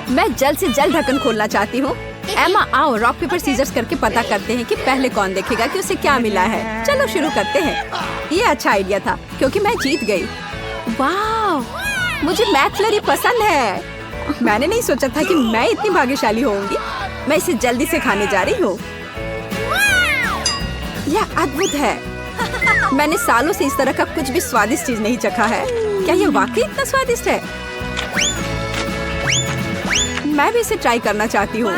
मैं जल्द से जल्द ढक्कन खोलना चाहती हूँ। एमा आओ रॉक पेपर सीजर्स करके पता करते हैं कि पहले कौन देखेगा कि उसे क्या मिला है। चलो शुरू करते हैं। ये अच्छा आइडिया था क्योंकि मैं जीत गई। वाह, मुझे मैकफ्लरी पसंद है। मैंने नहीं सोचा था कि मैं इतनी भाग्यशाली होंगी। मैं इसे जल्दी से खाने जा रही हूँ। यह अद्भुत है। मैंने सालों से इस तरह का कुछ भी स्वादिष्ट चीज नहीं चखा है। क्या ये वाकई इतना स्वादिष्ट है? मैं भी इसे ट्राई करना चाहती हूँ।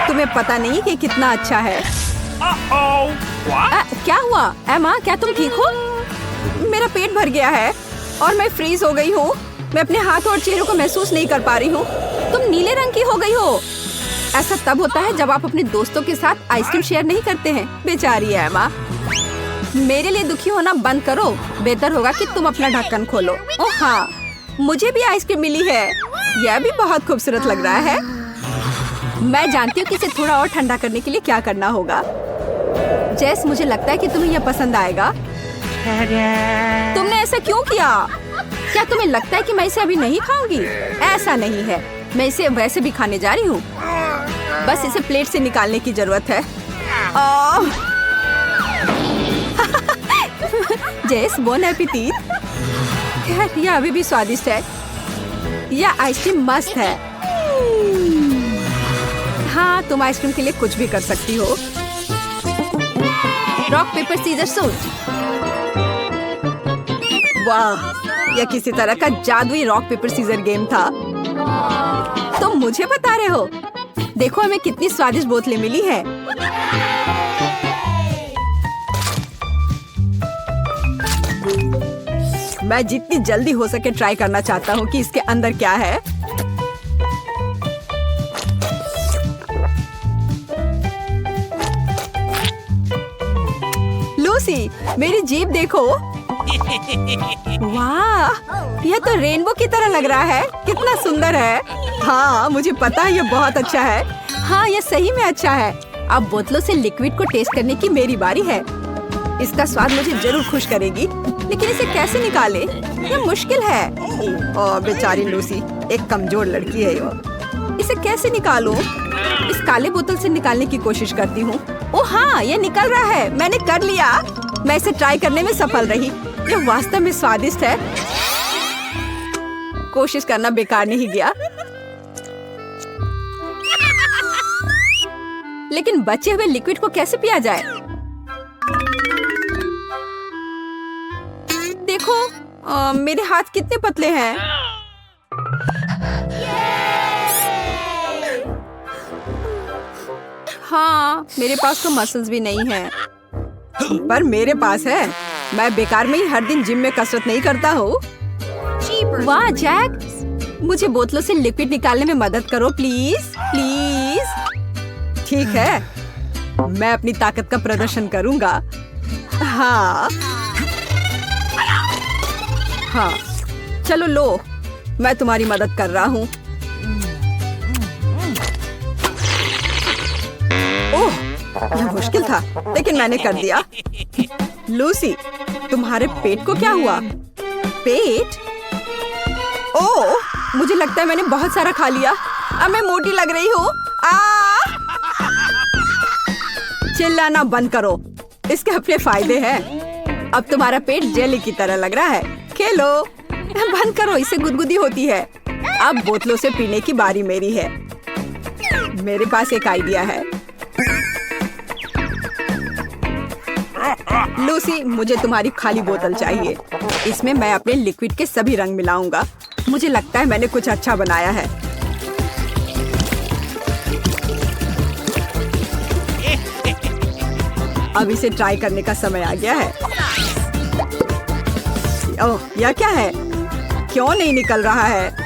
तुम्हें पता नहीं कि कितना अच्छा है। क्या हुआ एमा, क्या तुम ठीक हो? मेरा पेट भर गया है और मैं फ्रीज हो गई हूँ। मैं अपने हाथ और चेहरे को महसूस नहीं कर पा रही हूँ। तुम नीले रंग की हो गई हो। ऐसा तब होता है जब आप अपने दोस्तों के साथ आइसक्रीम शेयर नहीं करते हैं। बेचारी एमा, मेरे लिए दुखी होना बंद करो। बेहतर होगा कि तुम अपना ढक्कन खोलो। ओह हाँ, मुझे भी आइसक्रीम मिली है। यह भी बहुत खूबसूरत लग रहा है। मैं जानती हूँ कि इसे थोड़ा और ठंडा करने के लिए क्या करना होगा। जेस, मुझे लगता है कि तुम्हें यह पसंद आएगा। तुमने ऐसा क्यों किया? क्या तुम्हें लगता है कि मैं इसे अभी नहीं खाऊंगी? ऐसा नहीं है, मैं इसे वैसे भी खाने जा रही हूँ। बस इसे प्लेट से निकालने की जरूरत है। जेस, बोन एपेटिट। खैर, यह अभी भी स्वादिष्ट है। यह आइसक्रीम मस्त है। हाँ, तुम आइसक्रीम के लिए कुछ भी कर सकती हो। Rock paper scissor shoot. वाह, यह किसी तरह का जादुई रॉक पेपर सीजर गेम था। तुम मुझे बता रहे हो? देखो हमें कितनी स्वादिष्ट बोतलें मिली है। मैं जितनी जल्दी हो सके ट्राई करना चाहता हूँ कि इसके अंदर क्या है। लूसी, मेरी जीभ देखो। वाह, यह तो रेनबो की तरह लग रहा है। कितना सुंदर है। हाँ, मुझे पता है यह बहुत अच्छा है। हाँ, यह सही में अच्छा है। अब बोतलों से लिक्विड को टेस्ट करने की मेरी बारी है। इसका स्वाद मुझे जरूर खुश करेगी, लेकिन इसे कैसे निकाले? यह मुश्किल है। ओह बेचारी लूसी, एक कमजोर लड़की है वो। इसे कैसे निकालूं? इस काले बोतल से निकालने की कोशिश करती हूँ। ओह हाँ, यह निकल रहा है। मैंने कर लिया। मैं इसे ट्राई करने में सफल रही। यह वास्तव में स्वादिष्ट है। कोशिश करना बेकार नहीं गया। लेकिन बचे हुए लिक्विड को कैसे पिया जाए? देखो, मेरे हाथ कितने पतले हैं। हाँ, मेरे पास तो मसल्स भी नहीं है, पर मेरे पास है। मैं बेकार में ही हर दिन जिम में कसरत नहीं करता हूँ। वाह जैक, मुझे बोतलों से लिक्विड निकालने में मदद करो प्लीज प्लीज। ठीक है, मैं अपनी ताकत का प्रदर्शन करूंगा। हाँ हाँ, चलो लो, मैं तुम्हारी मदद कर रहा हूँ। ओह, यह मुश्किल था, लेकिन मैंने कर दिया। लूसी, तुम्हारे पेट को क्या हुआ? पेट? ओह, मुझे लगता है मैंने बहुत सारा खा लिया। अब मैं मोटी लग रही हूँ। चिल्लाना बंद करो, इसके अपने फायदे हैं। अब तुम्हारा पेट जेली की तरह लग रहा है। खेलो। बंद करो, इससे गुदगुदी होती है। अब बोतलों से पीने की बारी मेरी है। मेरे पास एक आइडिया है। लूसी, मुझे तुम्हारी खाली बोतल चाहिए। इसमें मैं अपने लिक्विड के सभी रंग मिलाऊंगा। मुझे लगता है मैंने कुछ अच्छा बनाया है। अब इसे ट्राई करने का समय आ गया है। ओह, यह क्या है? क्यों नहीं निकल रहा है?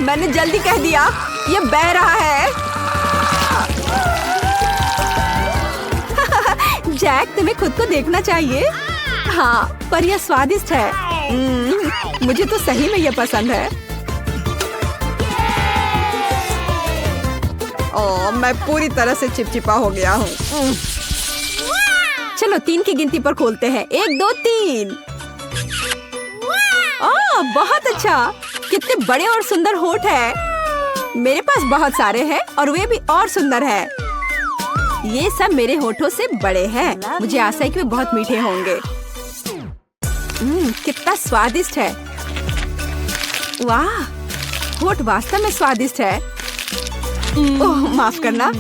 मैंने जल्दी कह दिया। यह बह रहा है। जैक, तुम्हें खुद को देखना चाहिए। हाँ, पर यह स्वादिष्ट है। मुझे तो सही में यह पसंद है। ओह, मैं पूरी तरह से चिपचिपा हो गया हूँ। चलो 3 की गिनती पर खोलते हैं। 1 2 3। बहुत अच्छा। कितने बड़े और सुंदर होठ है। मेरे पास बहुत सारे हैं और वे भी और सुंदर है। ये सब मेरे होठों से बड़े हैं। मुझे आशा है कि वे बहुत मीठे होंगे। कितना स्वादिष्ट है। वाह, होठ वास्तव में स्वादिष्ट है। ओह, माफ करना,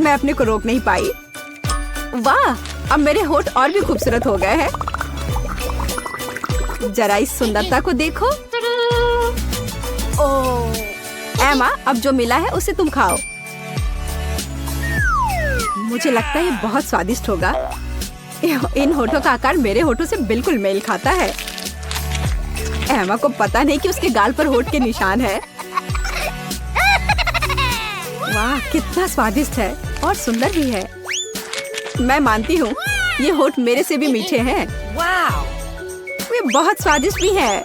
मैं अपने को रोक नहीं पाई। वाह, अब मेरे होठ और भी खूबसूरत हो गए हैं। जरा इस सुंदरता को देखो। ओह एमा, अब जो मिला है उसे तुम खाओ। मुझे लगता है ये बहुत स्वादिष्ट होगा। इन होठों का आकार मेरे होठों से बिल्कुल मेल खाता है। एमा को पता नहीं कि उसके गाल पर होठ के निशान है। वाह, कितना स्वादिष्ट है और सुंदर भी है। मैं मानती हूँ ये होठ मेरे से भी मीठे हैं। वाह, वे बहुत स्वादिष्ट भी हैं।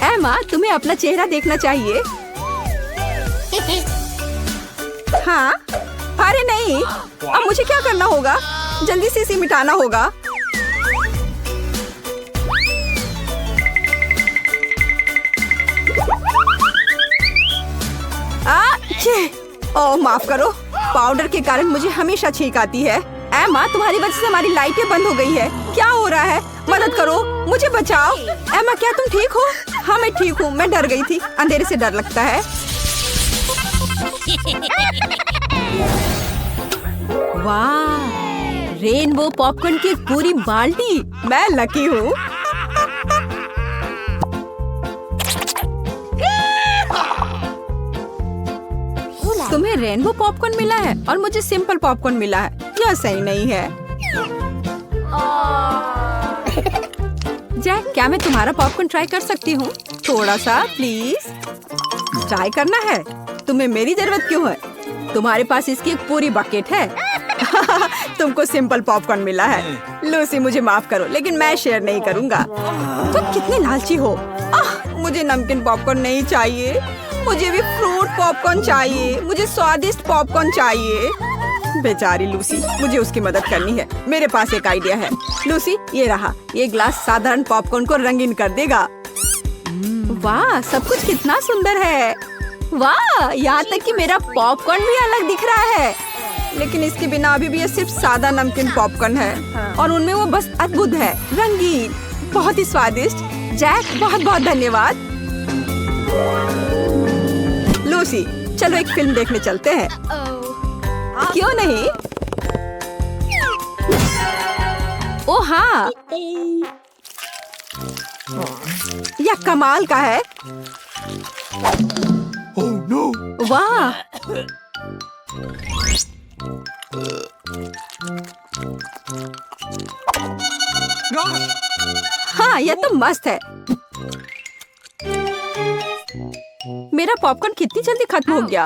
एमा, तुम्हें अपना चेहरा देखना चाहिए। हाँ, अरे नहीं, अब मुझे क्या करना होगा? जल्दी से इसे मिटाना होगा। ओह, माफ करो, पाउडर के कारण मुझे हमेशा छींक आती है। एमा, तुम्हारी वजह से हमारी लाइटें बंद हो गई है। क्या हो रहा है? मदद करो, मुझे बचाओ। एमा, क्या तुम ठीक हो? हाँ, मैं ठीक हूँ। मैं डर गई थी। अंधेरे से डर लगता है। वाह, रेनबो पॉपकॉर्न की एक पूरी बाल्टी। मैं लकी हूँ। तुम्हें रेनबो पॉपकॉर्न मिला है और मुझे सिंपल पॉपकॉर्न मिला है। यह सही नहीं है। जैक, क्या मैं तुम्हारा पॉपकॉर्न ट्राई कर सकती हूँ? थोड़ा सा प्लीज। ट्राई करना है? तुम्हें मेरी जरूरत क्यों है? तुम्हारे पास इसकी एक पूरी बकेट है। तुमको सिंपल पॉपकॉर्न मिला है। लूसी, मुझे माफ करो, लेकिन मैं शेयर नहीं करूँगा। तुम कितने लालची हो। मुझे नमकीन पॉपकॉर्न नहीं चाहिए। मुझे भी फ्रूट पॉपकॉर्न चाहिए। मुझे स्वादिष्ट पॉपकॉर्न चाहिए। बेचारी लूसी, मुझे उसकी मदद करनी है। मेरे पास एक आइडिया है। लूसी, ये रहा। ये ग्लास साधारण पॉपकॉर्न को रंगीन कर देगा। वाह, सब कुछ कितना सुंदर है। वाह, यहाँ तक कि मेरा पॉपकॉर्न भी अलग दिख रहा है। लेकिन इसके बिना अभी भी ये सिर्फ सादा नमकीन पॉपकॉर्न है और उनमें वो बस अद्भुत है, रंगीन, बहुत ही स्वादिष्ट। जैक, बहुत बहुत धन्यवाद। लूसी, चलो एक फिल्म देखने चलते हैं। क्यों नहीं? ओह हाँ, यह कमाल का है। वाह, हाँ, यह तो मस्त है। मेरा पॉपकॉर्न कितनी जल्दी खत्म हो गया।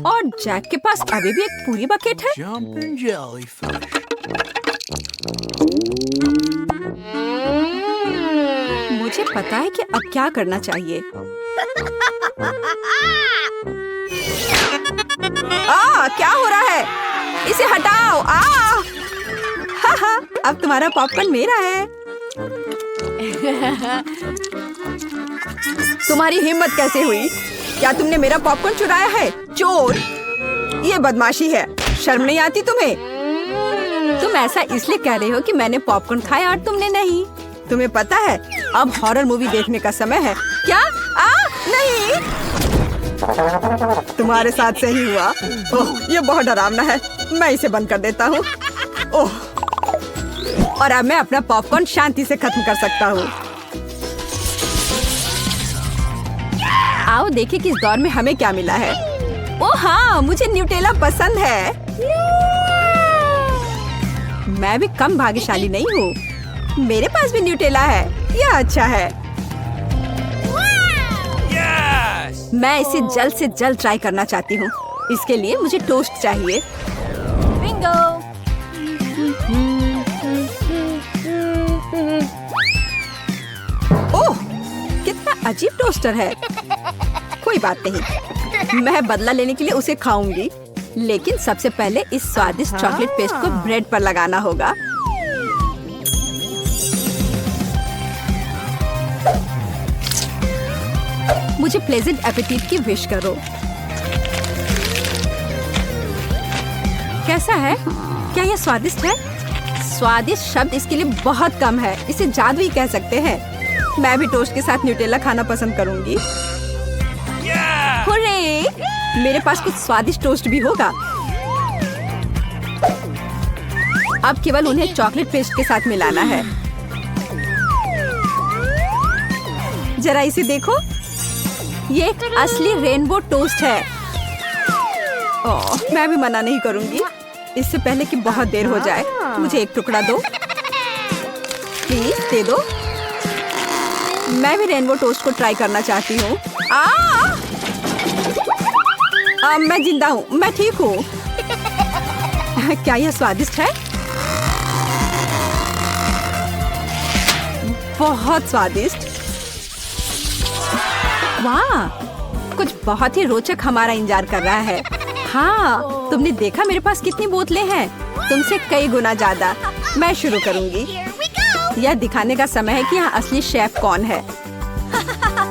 और जैक के पास अभी भी एक पूरी बकेट है। मुझे पता है कि अब क्या करना चाहिए। क्या हो रहा है? इसे हटाओ। अब तुम्हारा पॉपकॉर्न मेरा है। तुम्हारी हिम्मत कैसे हुई? क्या तुमने मेरा पॉपकॉर्न चुराया है? चोर! ये बदमाशी है। शर्म नहीं आती तुम्हें? तुम ऐसा इसलिए कह रहे हो कि मैंने पॉपकॉर्न खाया और तुमने नहीं। तुम्हें पता है अब हॉरर मूवी देखने का समय है। क्या? नहीं, तुम्हारे साथ सही हुआ। ओह, ये बहुत डरावना है। मैं इसे बंद कर देता हूँ। ओह, और अब मैं अपना पॉपकॉर्न शांति से खत्म कर सकता हूँ। आओ देखें कि इस दौर में हमें क्या मिला है। ओह हाँ, मुझे न्यूटेला पसंद है। मैं भी कम भाग्यशाली नहीं हूँ। मेरे पास भी न्यूटेला है। यह अच्छा है। मैं इसे जल्द से जल्द ट्राई करना चाहती हूँ। इसके लिए मुझे टोस्ट चाहिए। बिंगो। ओह, कितना अजीब टोस्टर है। कोई बात नहीं, मैं बदला लेने के लिए उसे खाऊंगी। लेकिन सबसे पहले इस स्वादिष्ट चॉकलेट पेस्ट को ब्रेड पर लगाना होगा। मुझे प्लेजेंट एपेटाइट की विश करो। कैसा है? क्या यह स्वादिष्ट है? स्वादिष्ट शब्द इसके लिए बहुत कम है, इसे जादुई कह सकते हैं। मैं भी टोस्ट के साथ न्यूटेला खाना पसंद करूंगी। हुर्रे! मेरे पास कुछ स्वादिष्ट टोस्ट भी होगा। अब केवल उन्हें चॉकलेट पेस्ट के साथ मिलाना है। जरा इसे देखो, ये एक असली रेनबो टोस्ट है। ओह, मैं भी मना नहीं करूंगी। इससे पहले कि बहुत देर हो जाए, मुझे एक टुकड़ा दो, प्लीज दे दो। मैं भी रेनबो टोस्ट को ट्राई करना चाहती हूँ। मैं जिंदा हूँ, मैं ठीक हूँ। क्या यह स्वादिष्ट है? बहुत स्वादिष्ट। वाह, कुछ बहुत ही रोचक हमारा इंतजार कर रहा है। हाँ, तुमने देखा मेरे पास कितनी बोतलें हैं? तुमसे कई गुना ज्यादा। मैं शुरू करूंगी। यह दिखाने का समय है कि यहाँ असली शेफ कौन है।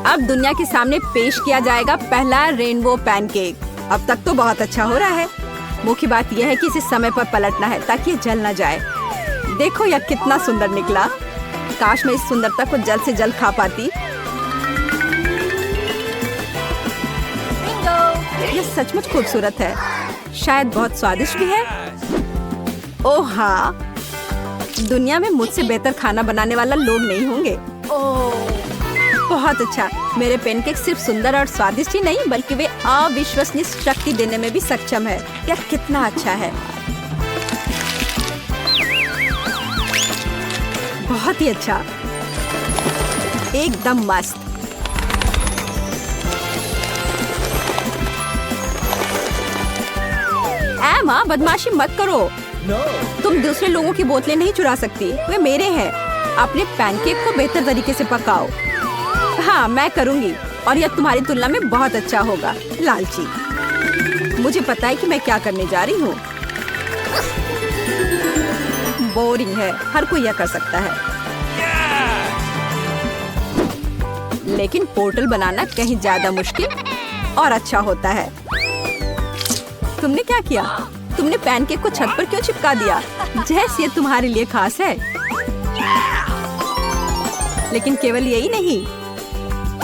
अब दुनिया के सामने पेश किया जाएगा पहला रेनबो पैनकेक। अब तक तो बहुत अच्छा हो रहा है। मुख्य बात यह है कि इसे समय पर पलटना है ताकि ये जल न जाए। देखो यह कितना सुंदर निकला। काश मैं इस सुंदरता को जल्द से जल्द खा पाती। यह सचमुच खूबसूरत है, शायद बहुत स्वादिष्ट भी है। ओह हाँ, दुनिया में मुझसे बेहतर खाना बनाने वाला लोग नहीं होंगे। बहुत अच्छा। मेरे पैनकेक सिर्फ सुंदर और स्वादिष्ट ही नहीं, बल्कि वे अविश्वसनीय शक्ति देने में भी सक्षम है। यह कितना अच्छा है, बहुत ही अच्छा, एकदम मस्त। माँ, बदमाशी मत करो। तुम दूसरे लोगों की बोतलें नहीं चुरा सकती, वे मेरे हैं। अपने पैनकेक को बेहतर तरीके से पकाओ। हाँ, मैं करूँगी और यह तुम्हारी तुलना में बहुत अच्छा होगा। लालची, मुझे पता है कि मैं क्या करने जा रही हूँ। बोरिंग है, हर कोई यह कर सकता है। लेकिन पोर्टल बनाना कहीं ज्यादा मुश्किल और अच्छा होता है। तुमने क्या किया? तुमने पैनकेक को छत पर क्यों चिपका दिया? जैसे ये तुम्हारे लिए खास है। लेकिन केवल यही नहीं,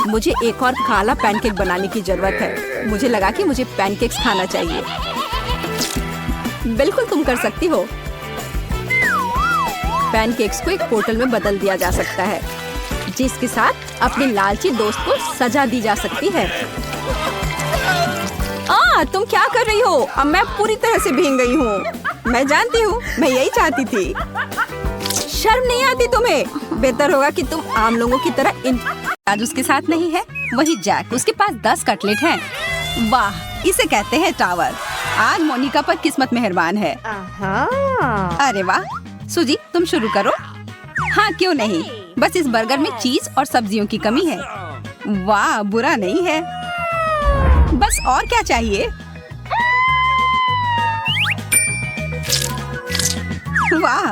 मुझे एक और काला पैनकेक बनाने की जरूरत है। मुझे लगा कि मुझे पैनकेक्स खाना चाहिए। बिल्कुल तुम कर सकती हो। पैनकेक्स को एक पोर्टल में बदल दिया जा सकता है, जिसके साथ अपने लालची दोस्त को सजा दी जा सकती है। तुम क्या कर रही हो? अब मैं पूरी तरह से भीग गई हूँ। मैं जानती हूँ, मैं यही चाहती थी। शर्म नहीं आती तुम्हें? बेहतर होगा कि तुम आम लोगों की तरह इन आज उसके साथ नहीं है। वही जैक, उसके पास 10 कटलेट हैं। वाह, इसे कहते हैं टावर। आज मोनिका पर किस्मत मेहरबान है। अरे वाह, सुजी तुम शुरू करो। हाँ क्यों नहीं, बस इस बर्गर में चीज और सब्जियों की कमी है। वाह, बुरा नहीं है। बस और क्या चाहिए? वाह,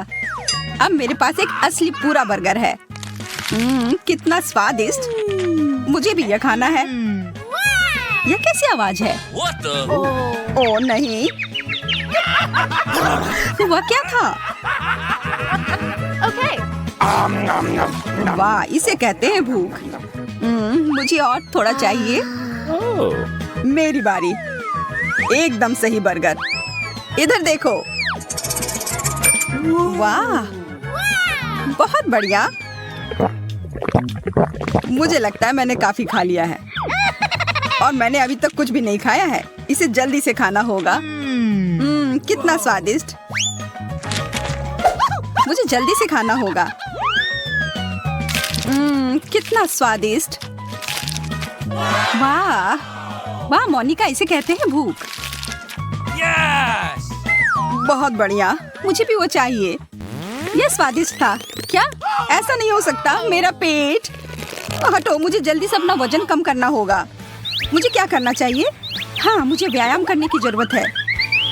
अब मेरे पास एक असली पूरा बर्गर है। कितना स्वादिष्ट। मुझे भी यह खाना है। यह कैसी आवाज है? ओह नहीं, वह क्या था? वाह, इसे कहते हैं भूख। मुझे और थोड़ा चाहिए। मेरी बारी। एकदम सही बर्गर। इधर देखो। वाह, बहुत बढ़िया। मुझे लगता है मैंने काफी खा लिया है और मैंने अभी तक कुछ भी नहीं खाया है। इसे जल्दी से खाना होगा। कितना स्वादिष्ट। मुझे जल्दी से खाना होगा। कितना स्वादिष्ट। वाह वाह मोनिका, इसे कहते हैं भूख। yes! बहुत बढ़िया, मुझे भी वो चाहिए। यह स्वादिष्ट था। क्या? ऐसा नहीं हो सकता। मेरा पेट। हटो, मुझे जल्दी से अपना वजन कम करना होगा। मुझे क्या करना चाहिए? हाँ, मुझे व्यायाम करने की जरूरत है।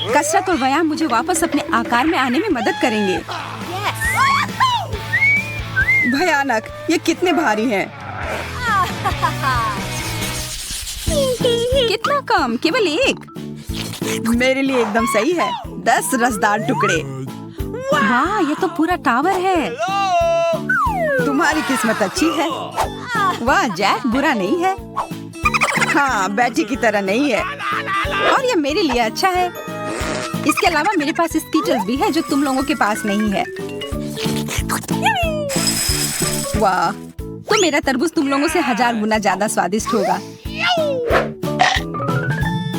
कसरत और व्यायाम मुझे वापस अपने आकार में आने में मदद करेंगे। भयानक, ये कितने भारी हैं? कितना कम, केवल एक। मेरे लिए एकदम सही है। 10 रसदार टुकड़े। वाह, ये तो पूरा टावर है। तुम्हारी किस्मत अच्छी है। वाह जैक, बुरा नहीं है। हाँ, बैटी की तरह नहीं है। और ये मेरे लिए अच्छा है। इसके अलावा मेरे पास स्कीटर्स भी है जो तुम लोगों के पास नहीं है। वाह, तो मेरा तरबूज तुम लोगों से 1000 गुना ज्यादा स्वादिष्ट होगा।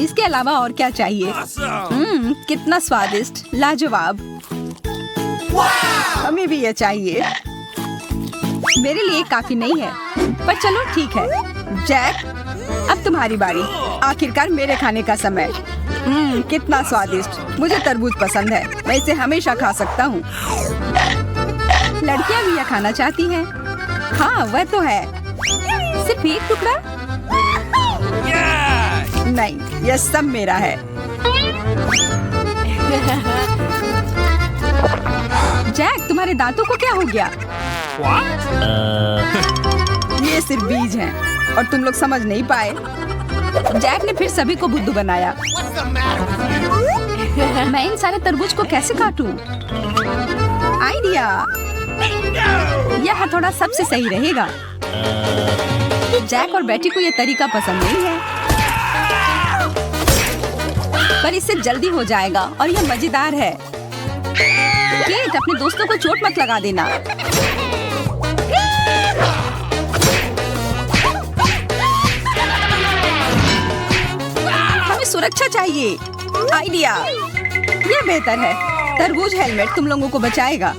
इसके अलावा और क्या चाहिए? कितना स्वादिष्ट, लाजवाब। हमें भी ये चाहिए। मेरे लिए काफी नहीं है, पर चलो ठीक है। जैक, अब तुम्हारी बारी। आखिरकार मेरे खाने का समय। कितना स्वादिष्ट। मुझे तरबूज पसंद है। मैं इसे हमेशा खा सकता हूँ। लड़कियाँ भी यह खाना चाहती हैं। हाँ, वह तो है। सिर्फ एक टुकड़ा? नहीं, यह सब मेरा है। जैक, तुम्हारे दांतों को क्या हो गया? ये सिर्फ बीज हैं और तुम लोग समझ नहीं पाए। जैक ने फिर सभी को बुद्धू बनाया। मैं इन सारे तरबूज को कैसे काटूं? आइडिया! यह हथौड़ा सबसे सही रहेगा। जैक और बेटी को यह तरीका पसंद नहीं है, पर इससे जल्दी हो जाएगा और यह मजेदार है। केट, अपने दोस्तों को चोट मत लगा देना। हमें सुरक्षा चाहिए। आइडिया! यह बेहतर है। तरबूज हेलमेट तुम लोगों को बचाएगा।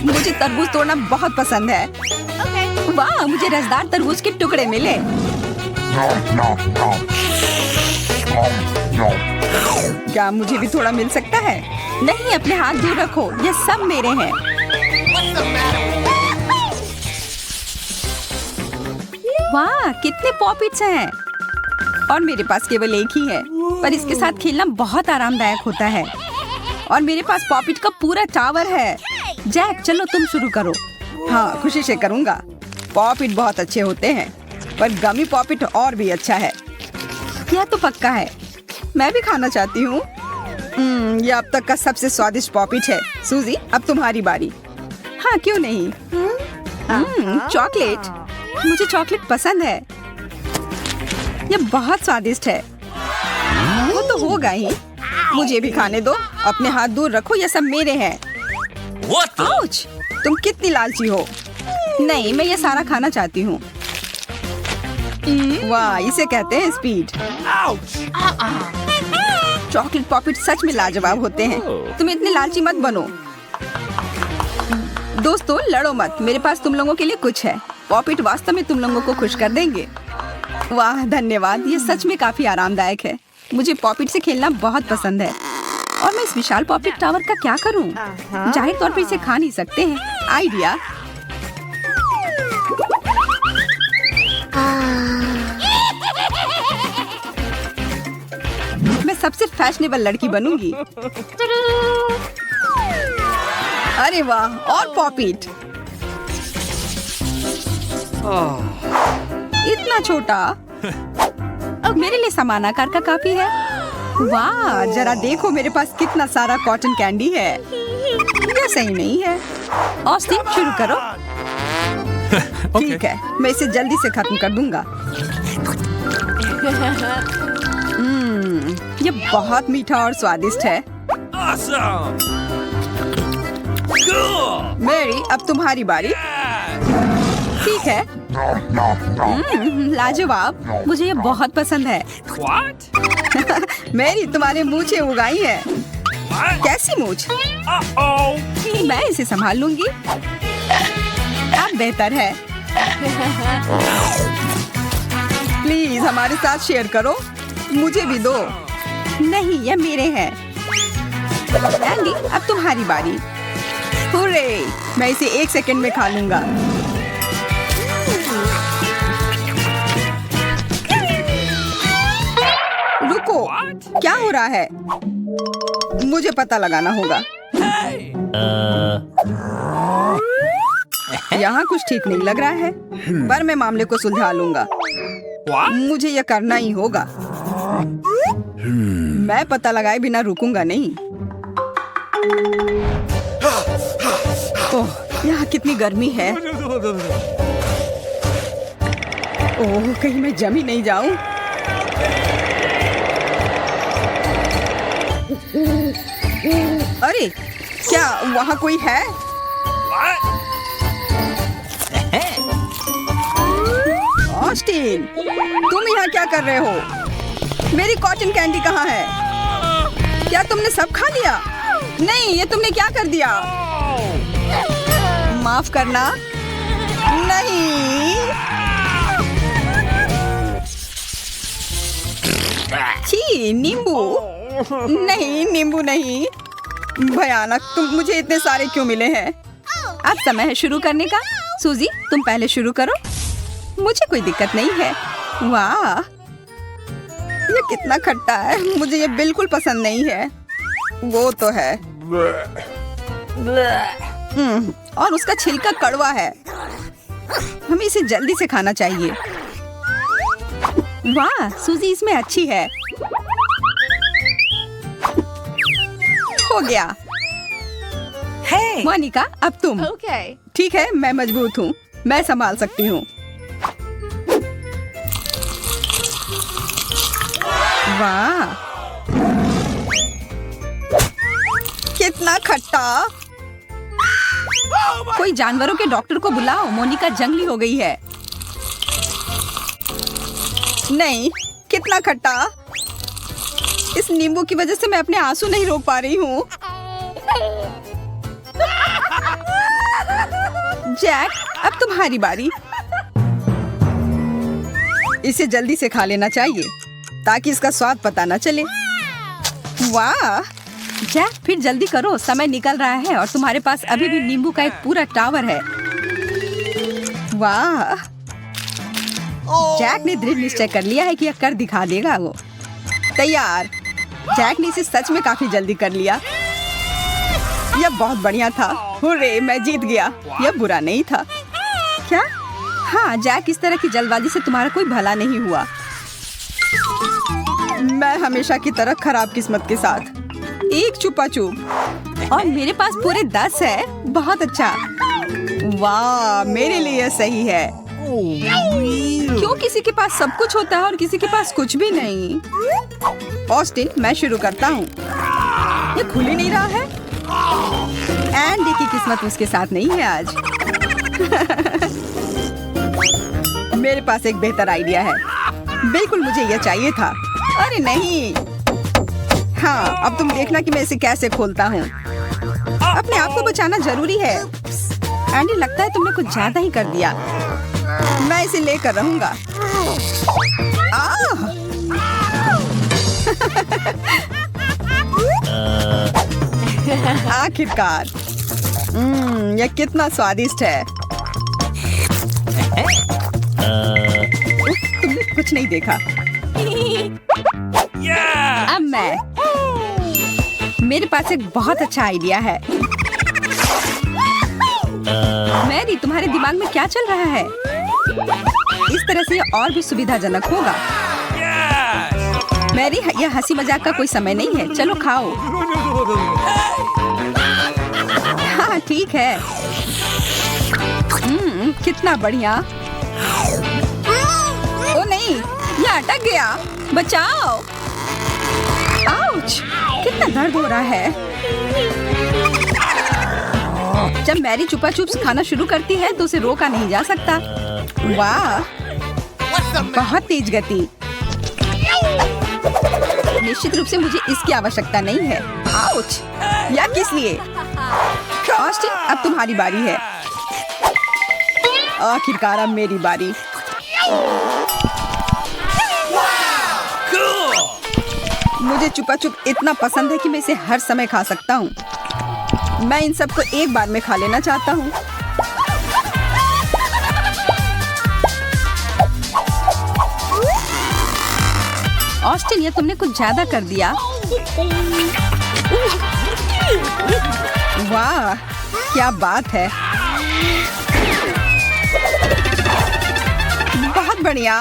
मुझे तरबूज तोड़ना बहुत पसंद है। वाह, मुझे रसदार तरबूज के टुकड़े मिले। क्या मुझे भी थोड़ा मिल सकता है? नहीं, अपने हाथ दूर रखो। ये सब मेरे हैं। वाह, कितने पॉपिट्स हैं। और मेरे पास केवल एक ही है, पर इसके साथ खेलना बहुत आरामदायक होता है। और मेरे पास पॉपिट का पूरा टावर है। जैक, चलो तुम शुरू करो। हाँ, खुशी से करूँगा। पॉपिट बहुत अच्छे होते हैं, पर गमी पॉपिट और भी अच्छा है। यह तो पक्का है। मैं भी खाना चाहती हूँ। यह अब तक का सबसे स्वादिष्ट पॉपिट है। सूजी, अब तुम्हारी बारी। हाँ, क्यों नहीं। चॉकलेट। मुझे चॉकलेट पसंद है। यह बहुत स्वादिष्ट है। वो तो होगा ही। मुझे भी खाने दो। अपने हाथ दूर रखो, ये सब मेरे हैं। आउच! तुम कितनी लालची हो। नहीं, मैं ये सारा खाना चाहती हूँ। वाह, इसे कहते हैं स्पीड। चॉकलेट पॉपिट सच में लाजवाब होते हैं। तुम इतने लालची मत बनो। दोस्तों, लड़ो मत। मेरे पास तुम लोगों के लिए कुछ है। पॉपिट वास्तव में तुम लोगों को खुश कर देंगे। वाह, धन्यवाद। ये सच में काफी आरामदायक है। मुझे पॉपिट से खेलना बहुत पसंद है। और मैं इस विशाल पॉपिट टावर का क्या करूं? जाहिर तौर पर इसे खा नहीं सकते हैं। आइडिया! मैं सबसे फैशनेबल लड़की बनूंगी। अरे वाह, और पॉपिट। इतना छोटा। मेरे लिए समान आकार का काफी है। वाह, जरा देखो मेरे पास कितना सारा कॉटन कैंडी है। यह सही नहीं है। ऑस्टिन, शुरू करो। ठीक है, मैं इसे जल्दी से खत्म कर दूंगा। यह बहुत मीठा और स्वादिष्ट है। मेरी, अब तुम्हारी बारी। ठीक है। लाजवाब। मुझे ये बहुत पसंद है। मेरी, तुम्हारे मूंछें उगाई है। कैसी मूंछ? मैं इसे संभाल लूंगी। अब बेहतर है। प्लीज हमारे साथ शेयर करो। मुझे भी दो। नहीं, ये मेरे हैं। एंडी, अब तुम्हारी बारी। हुर्रे! मैं इसे 1 सेकंड में खा लूंगा। क्या हो रहा है? मुझे पता लगाना होगा। यहाँ कुछ ठीक नहीं लग रहा है, पर मैं मामले को सुलझा लूंगा। मुझे यह करना ही होगा। मैं पता लगाए बिना रुकूंगा नहीं। ओह, यहाँ कितनी गर्मी है। ओह, कहीं मैं जम ही नहीं जाऊं। अरे, क्या वहाँ कोई है? ऑस्टिन, तुम यहाँ क्या कर रहे हो? मेरी कॉटन कैंडी कहाँ है? क्या तुमने सब खा लिया? नहीं, ये तुमने क्या कर दिया? माफ करना। नहीं। छी, नींबू। नहीं, नींबू नहीं। भयानक। तुम मुझे इतने सारे क्यों मिले हैं? अब समय है शुरू करने का। सूजी, तुम पहले शुरू करो। मुझे कोई दिक्कत नहीं है। वाह, ये कितना खट्टा है। मुझे ये बिल्कुल पसंद नहीं है। वो तो है। और उसका छिलका कड़वा है। हमें इसे जल्दी से खाना चाहिए। वाह, सूजी इसमें अच्छी है। हो गया। मोनिका, अब तुम। ठीक है, मैं मजबूत हूँ। मैं संभाल सकती हूँ। वाह, कितना खट्टा। कोई जानवरों के डॉक्टर को बुलाओ। मोनिका जंगली हो गई है। नहीं, कितना खट्टा। इस नींबू की वजह से मैं अपने आंसू नहीं रोक पा रही हूँ। जैक, अब तुम्हारी बारी। इसे जल्दी से खा लेना चाहिए ताकि इसका स्वाद पता न चले। वाह, जैक, फिर जल्दी करो, समय निकल रहा है और तुम्हारे पास अभी भी नींबू का एक पूरा टावर है। वाह, जैक ने दृढ़ निश्चय कर लिया है कि यह कर दिखा देगा। वो तैयार। जैक ने इसे सच में काफी जल्दी कर लिया। यह बहुत बढ़िया था। हुर्रे, मैं जीत गया। यह बुरा नहीं था। क्या? हाँ, जैक, इस तरह की जल्दबाजी से तुम्हारा कोई भला नहीं हुआ। मैं हमेशा की तरह खराब किस्मत के साथ। एक छुपा छुप और मेरे पास पूरे 10 है। बहुत अच्छा। वाह, मेरे लिए सही है। क्यों किसी के पास सब कुछ होता है और किसी के पास कुछ भी नहीं? ऑस्टिन, मैं शुरू करता हूँ। ये खुल ही नहीं रहा है। एंडी की किस्मत उसके साथ नहीं है आज। मेरे पास एक बेहतर आइडिया है। बिल्कुल मुझे यह चाहिए था। अरे नहीं। हाँ, अब तुम देखना कि मैं इसे कैसे खोलता हूँ। अपने आप को बचाना जरूरी है। एंडी, लगता है तुमने कुछ ज्यादा ही कर दिया। मैं इसे लेकर रहूंगा। आखिरकार। यह कितना स्वादिष्ट है। तुमने कुछ नहीं देखा। अब मैं। मेरे पास एक बहुत अच्छा आइडिया है। मैरी, तुम्हारे दिमाग में क्या चल रहा है? इस तरह से यह और भी सुविधाजनक होगा। मैरी, यह हंसी मजाक का कोई समय नहीं है। चलो खाओ। हाँ, ठीक है। कितना बढ़िया। ओ नहीं, यह अटक गया। बचाओ। आउच, कितना दर्द हो रहा है। जब मैरी छुपा छुप खाना शुरू करती है तो उसे रोका नहीं जा सकता। वाह, बहुत तेज गति। निश्चित रूप से मुझे इसकी आवश्यकता नहीं है। आउच, या किस लिए? ऑस्टिन, अब तुम्हारी बारी है। आखिरकार अब मेरी बारी। मुझे छुपा छुप इतना पसंद है कि मैं इसे हर समय खा सकता हूँ। मैं इन सबको एक बार में खा लेना चाहता हूँ। ऑस्टिन, ये तुमने कुछ ज्यादा कर दिया। वाह, क्या बात है। बहुत बढ़िया।